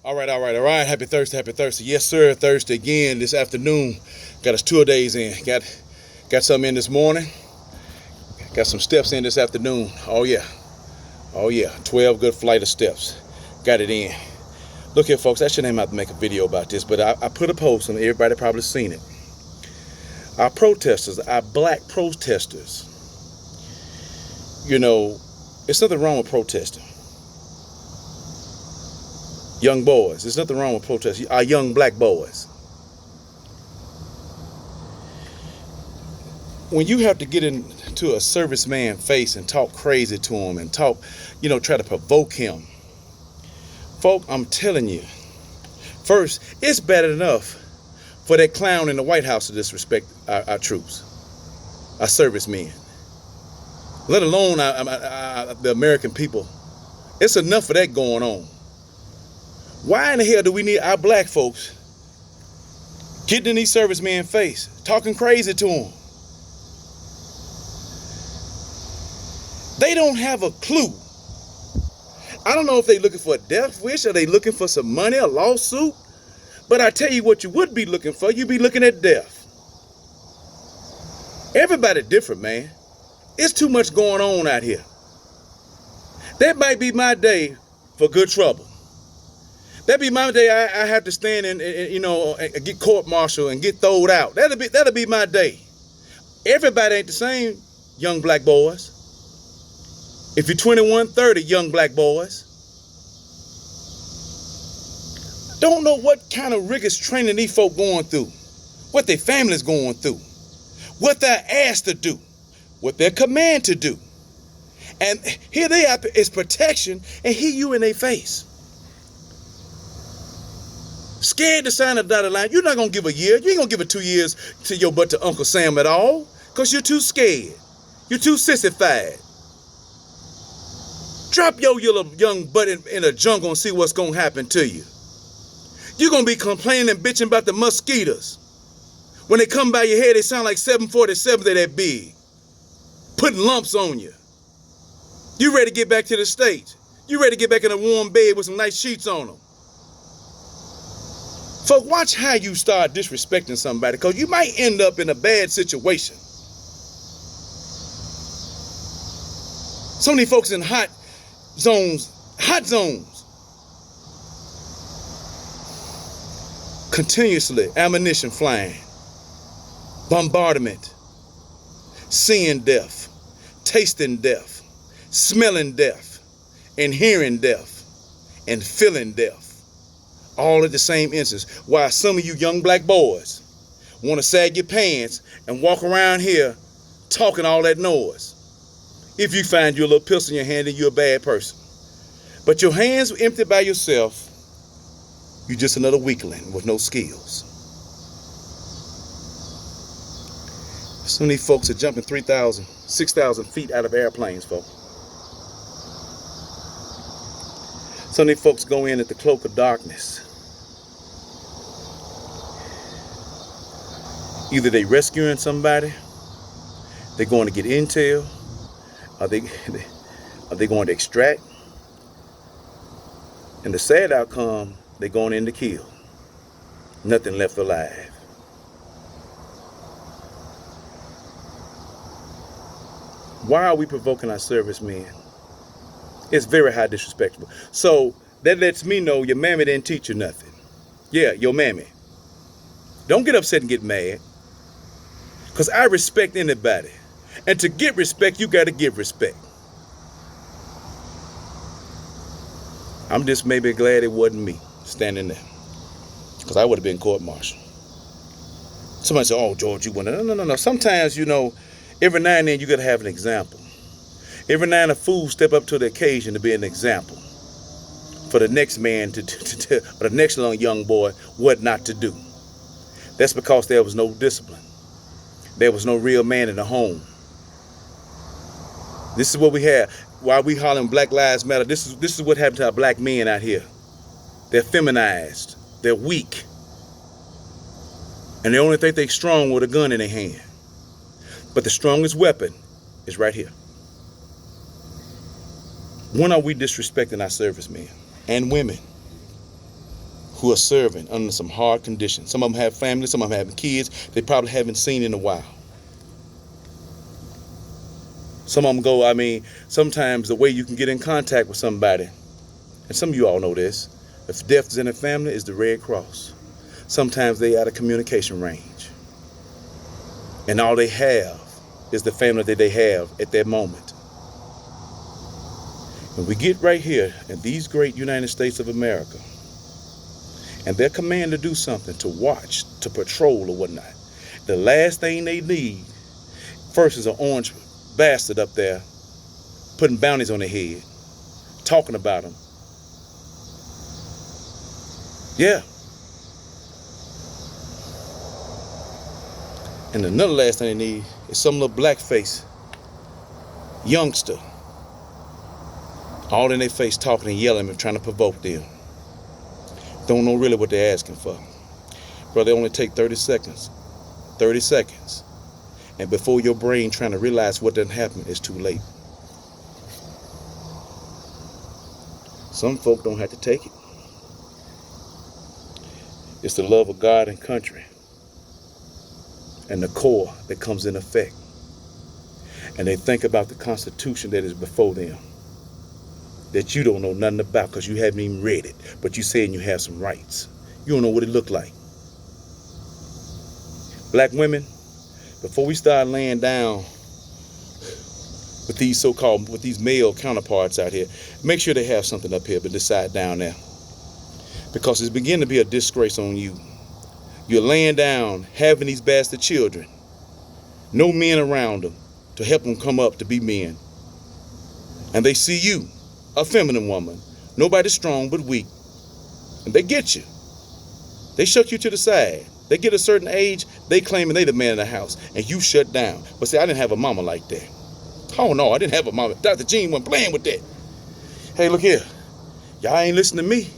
All right. Happy Thursday, happy Thursday. Yes, sir. Thursday again this afternoon. Got us 2 days in. Got something in this morning. Got some steps in this afternoon. Oh yeah. 12 good flight of steps. Got it in. Look here, folks. I shouldn't even have to make a video about this, but I put a post and everybody probably seen it. Our protesters, our black protesters. You know, there's nothing wrong with protesting. Young boys, there's nothing wrong with protesting. Our young black boys. When you have to get into a serviceman's face and talk crazy to him and talk, try to provoke him. Folk, I'm telling you, first, it's bad enough for that clown in the White House to disrespect our troops, our servicemen, let alone the American people. It's enough of that going on. Why in the hell do we need our black folks getting in these servicemen's face, talking crazy to them? They don't have a clue. I don't know if they're looking for a death wish or they looking for some money, a lawsuit. But I tell you what you would be looking for. You'd be looking at death. Everybody different, man. It's too much going on out here. That might be my day for good trouble. That'd be my day. I have to stand and get court-martialed and get throwed out. That'll be my day. Everybody ain't the same, young black boys. If you're 21, 30, young black boys, don't know what kind of rigorous training these folk going through, what their family's going through, what they're asked to do, what they're commanded to do. And here they are, it's protection, and here you in their face. Scared to sign a dotted line. You're not going to give a year. You ain't going to give it 2 years to your butt to Uncle Sam at all, because you're too scared. You're too sissified. Drop your young butt in a jungle and see what's going to happen to you. You're going to be complaining and bitching about the mosquitoes. When they come by your head, they sound like 747, they're that big. Putting lumps on you. You ready to get back to the States. You ready to get back in a warm bed with some nice sheets on them. Folks, watch how you start disrespecting somebody, because you might end up in a bad situation. So many folks in hot zones, continuously ammunition flying, bombardment, seeing death, tasting death, smelling death, and hearing death, and feeling death, all at the same instance. While some of you young black boys want to sag your pants and walk around here talking all that noise. If you find your little pistol in your hand, then you're a bad person. But your hands empty by yourself, you're just another weakling with no skills. So many folks are jumping 3,000, 6,000 feet out of airplanes, folks. So many folks go in at the cloak of darkness. Either they rescuing somebody, they're going to get intel, are they going to extract? And the sad outcome, they're going in to kill. Nothing left alive. Why are we provoking our servicemen? It's very high disrespectful. So that lets me know your mammy didn't teach you nothing. Yeah, your mammy. Don't get upset and get mad. Because I respect anybody. And to get respect, you got to give respect. I'm just maybe glad it wasn't me standing there, because I would have been court-martialed. Somebody said, oh, George, you wouldn't. No. Sometimes, every now and then you got to have an example. Every now and then a fool step up to the occasion to be an example for the next man or the next young boy what not to do. That's because there was no discipline. There was no real man in the home. This is what we have. While we hollering Black Lives Matter, this is what happened to our black men out here. They're feminized. They're weak. And they only think they're strong with a gun in their hand. But the strongest weapon is right here. When are we disrespecting our servicemen and women? who are serving under some hard conditions. Some of them have families, some of them have kids they probably haven't seen in a while. Some of them go, sometimes the way you can get in contact with somebody, and some of you all know this, if death is in a family, is the Red Cross. Sometimes they out of communication range. And all they have is the family that they have at that moment. When we get right here in these great United States of America, and they're commanded to do something, to watch, to patrol or whatnot, the last thing they need, first is an orange bastard up there putting bounties on their head, talking about them. Yeah. And another last thing they need is some little blackface youngster all in their face talking and yelling and trying to provoke them. Don't know really what they're asking for. Brother, it only take 30 seconds. 30 seconds. And before your brain trying to realize what done happened, it's too late. Some folk don't have to take it. It's the love of God and country and the core that comes in effect. And they think about the Constitution that is before them, that you don't know nothing about because you haven't even read it, but you saying you have some rights. You don't know what it looked like. Black women, before we start laying down with these male counterparts out here, make sure they have something up here but decide down there. Because it's beginning to be a disgrace on you. You're laying down, having these bastard children, no men around them to help them come up to be men. And they see you, a feminine woman, nobody strong but weak. And they get you. They shut you to the side. They get a certain age, they claiming they the man in the house, and you shut down. But see, I didn't have a mama like that. Oh no, I didn't have a mama. Dr. Jean wasn't playing with that. Hey, look here. Y'all ain't listening to me.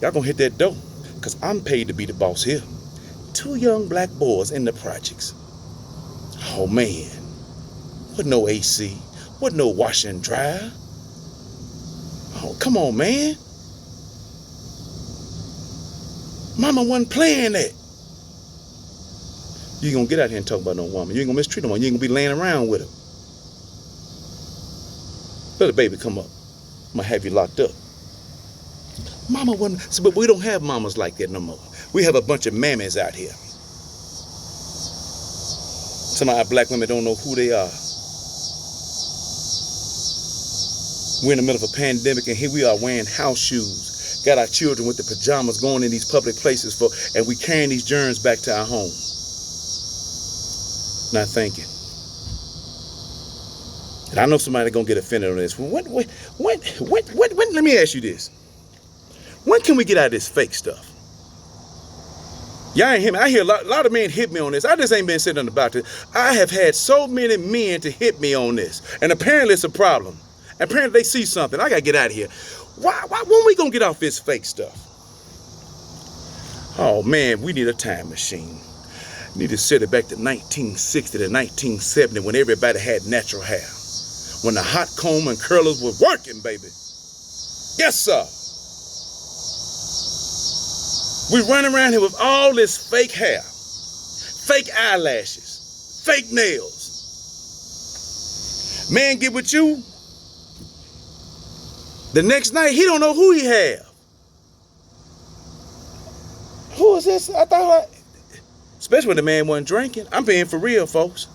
Y'all gonna hit that door, because I'm paid to be the boss here. 2 young black boys in the projects. Oh man, with no AC, with no washer and dryer. Oh, come on, man. Mama wasn't playing that. You ain't gonna get out here and talk about no woman. You ain't gonna mistreat no one. You ain't gonna be laying around with her. Let the baby come up. I'm gonna have you locked up. Mama wasn't, but we don't have mamas like that no more. We have a bunch of mammies out here. Some of our black women don't know who they are. We're in the middle of a pandemic and here we are wearing house shoes. Got our children with the pajamas going in these public places and we carrying these germs back to our home. Not thinking. And I know somebody gonna get offended on this. When, let me ask you this. When can we get out of this fake stuff? Y'all ain't hear me. I hear a lot of men hit me on this. I just ain't been sitting about this. I have had so many men to hit me on this. And apparently it's a problem. Apparently they see something. I gotta get out of here. When we gonna get off this fake stuff? Oh man, we need a time machine. We need to set it back to 1960 to 1970 when everybody had natural hair. When the hot comb and curlers were working, baby. Yes, sir. We run around here with all this fake hair, fake eyelashes, fake nails. Man get with you, the next night he don't know who he have. Who is this? Especially when the man wasn't drinking. I'm being for real, folks.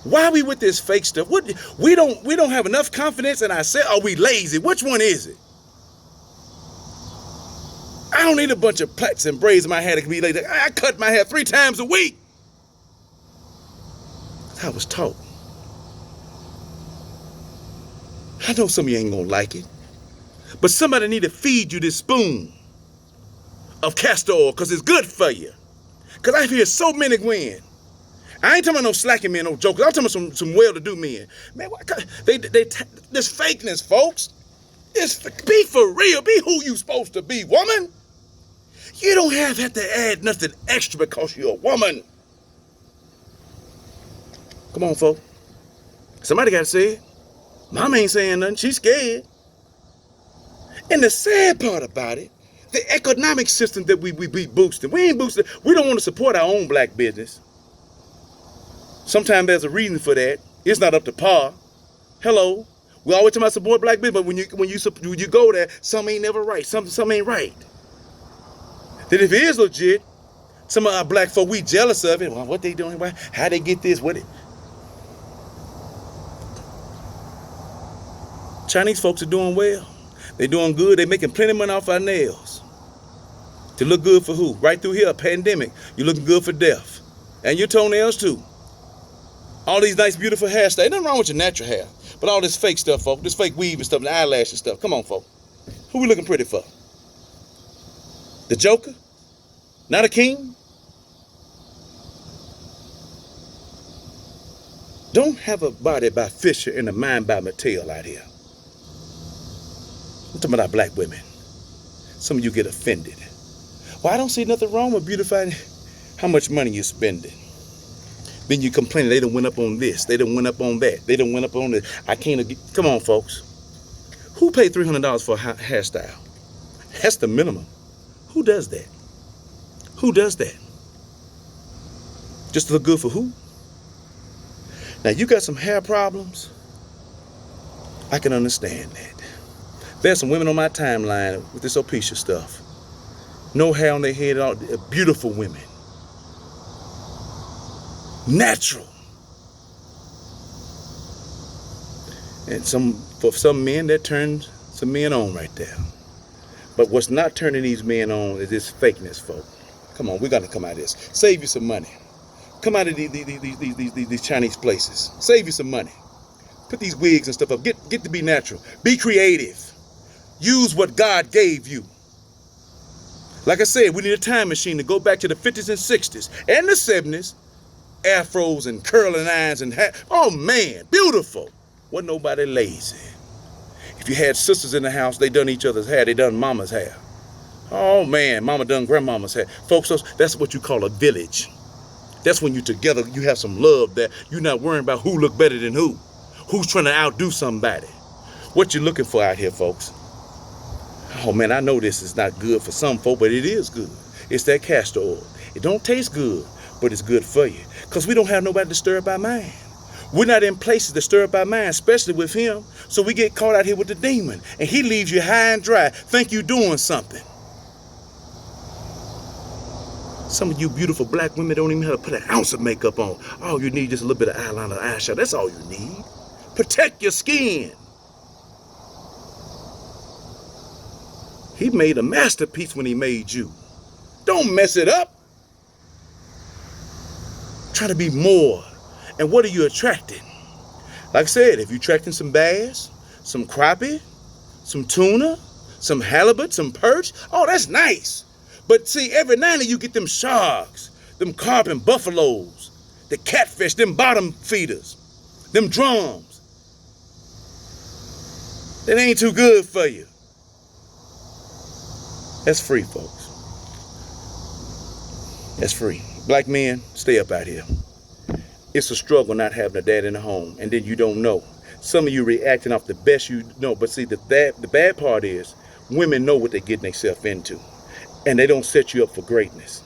Why are we with this fake stuff? We don't have enough confidence in ourselves. Are we lazy? Which one is it? I don't need a bunch of plaits and braids in my hair to be lazy. I cut my hair 3 times a week. I was taught. I know some of you ain't gonna like it, but somebody need to feed you this spoon of castor oil because it's good for you. Because I hear so many men. I ain't talking about no slacking men, no jokers. I'm talking about some well-to-do men. Man, this fakeness, folks. Be for real. Be who you supposed to be, woman. You don't have to add nothing extra because you're a woman. Come on, folks. Somebody got to say it. Mama ain't saying nothing. She's scared. And the sad part about it, The economic system that we boosting. We ain't boosting. We don't want to support our own black business. Sometimes there's a reason for that. It's not up to par. Hello. We always talk about support black business, but when you go there, something ain't never right. Something ain't right. Then if it is legit, some of our black folk, we jealous of it. Well, what they doing? How they get this? Chinese folks are doing well. They doing good. They making plenty of money off our nails. To look good for who? Right through here, a pandemic. You're looking good for death. And your toenails too. All these nice, beautiful hairstyles. Ain't nothing wrong with your natural hair. But all this fake stuff, folks. This fake weave and stuff, and eyelash and stuff. Come on, folks. Who we looking pretty for? The Joker? Not a king? Don't have a body by Fisher and a mind by Mattel out here. I'm talking about our black women. Some of you get offended. Well, I don't see nothing wrong with beautifying how much money you're spending. Then you complain they done went up on this, they done went up on that, they done went up on this. I can't, come on folks. Who paid $300 for a hairstyle? That's the minimum. Who does that? Who does that? Just to look good for who? Now you got some hair problems. I can understand that. There's some women on my timeline with this alopecia stuff. No hair on their head at all. Beautiful women. Natural. And for some men, that turns some men on right there. But what's not turning these men on is this fakeness, folk. Come on, we got to come out of this. Save you some money. Come out of these Chinese places. Save you some money. Put these wigs and stuff up. Get to be natural. Be creative. Use what God gave you. Like I said, we need a time machine to go back to the 50s and 60s and the 70s. Afros and curling irons and hat. Oh man, beautiful. Wasn't nobody lazy. If you had sisters in the house, they done each other's hair. They done mama's hair. Oh man, mama done grandmama's hair. Folks, that's what you call a village. That's when you together, you have some love there. You're not worrying about who look better than who. Who's trying to outdo somebody. What you looking for out here, folks? Oh man, I know this is not good for some folk, but it is good. It's that castor oil. It don't taste good, but it's good for you. Because we don't have nobody to stir up our mind. We're not in places to stir up our mind, especially with him. So we get caught out here with the demon. And he leaves you high and dry. Think you're doing something. Some of you beautiful black women don't even know how to put an ounce of makeup on. All you need is just a little bit of eyeliner, eyeshadow. That's all you need. Protect your skin. He made a masterpiece when he made you. Don't mess it up. Try to be more. And what are you attracting? Like I said, if you're attracting some bass, some crappie, some tuna, some halibut, some perch, oh, that's nice. But see, every now and then you get them sharks, them carp and buffaloes, the catfish, them bottom feeders, them drums. That ain't too good for you. That's free, folks. That's free. Black men, stay up out here. It's a struggle not having a dad in the home, and then you don't know. Some of you reacting off the best you know, but see, the bad part is women know what they're getting themselves into, and they don't set you up for greatness.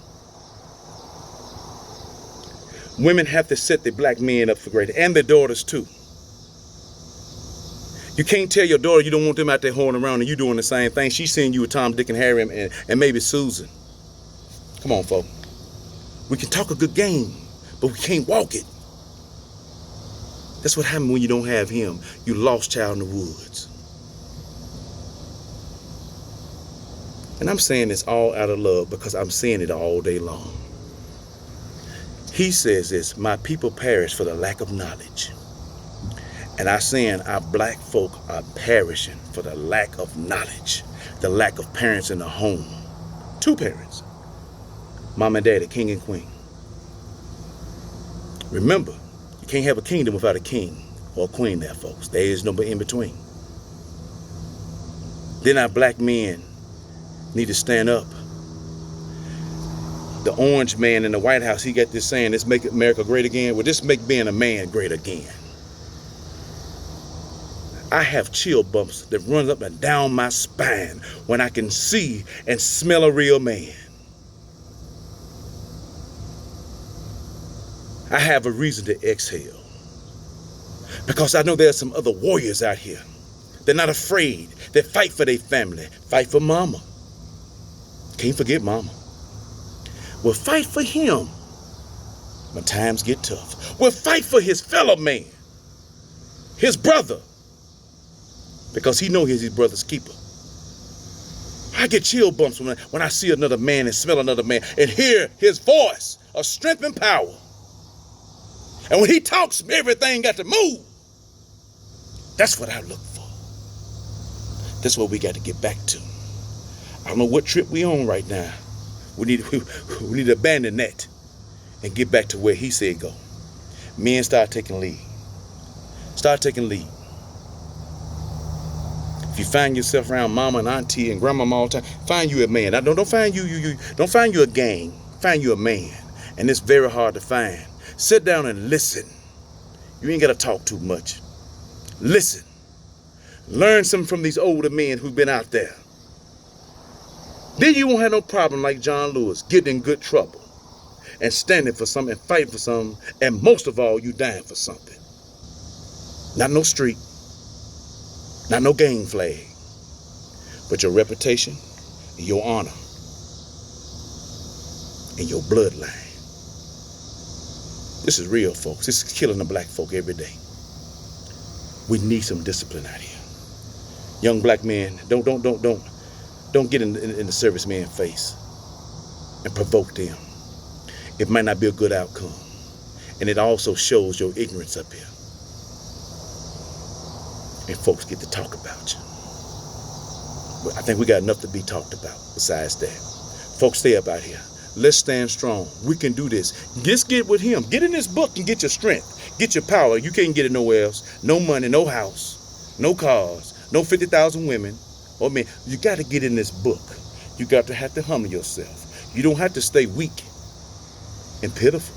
Women have to set the black men up for greatness, and their daughters too. You can't tell your daughter you don't want them out there holding around and you doing the same thing. She's seeing you with Tom, Dick, and Harry and maybe Susan. Come on, folks. We can talk a good game, but we can't walk it. That's what happens when you don't have him. You lost child in the woods. And I'm saying this all out of love because I'm saying it all day long. He says this, my people perish for the lack of knowledge. And I'm saying our black folk are perishing for the lack of knowledge, the lack of parents in the home. Two parents, mom and daddy, king and queen. Remember, you can't have a kingdom without a king or a queen there, folks. There is no in between. Then our black men need to stand up. The orange man in the White House, he got this saying, let's make America great again. Well, this make being a man great again. I have chill bumps that run up and down my spine when I can see and smell a real man. I have a reason to exhale because I know there are some other warriors out here. They're not afraid. They fight for their family, fight for mama. Can't forget mama. We'll fight for him when times get tough. We'll fight for his fellow man, his brother, because he knows he's his brother's keeper. I get chill bumps when I see another man and smell another man and hear his voice of strength and power. And when he talks, everything got to move. That's what I look for. That's what we got to get back to. I don't know what trip we on right now. We need to abandon that and get back to where he said go. Men, start taking lead. Start taking lead. If you find yourself around mama and auntie and grandmama all the time, find you a man. Don't find don't find you a gang. Find you a man. And it's very hard to find. Sit down and listen. You ain't got to talk too much. Listen. Learn something from these older men who've been out there. Then you won't have no problem like John Lewis, getting in good trouble and standing for something and fighting for something, and most of all, you dying for something. Not no street, not no gang flag, but your reputation and your honor and your bloodline. This is real, folks. This is killing the black folk every day. We need some discipline out here. Young black men, don't get in the serviceman's face and provoke them. It might not be a good outcome. And it also shows your ignorance up here. And folks get to talk about you. But I think we got enough to be talked about besides that. Folks, stay up out here. Let's stand strong. We can do this. Just get with him. Get in this book and get your strength. Get your power. You can't get it nowhere else. No money, no house, no cars, no 50,000 women. Oh man, you got to get in this book. You got to have to humble yourself. You don't have to stay weak and pitiful.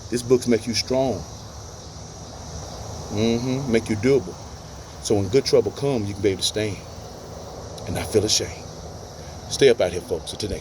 This book makes you strong. Make you doable. So when good trouble comes, you can be able to stand and not feel ashamed. Stay up out here, folks. Until next time.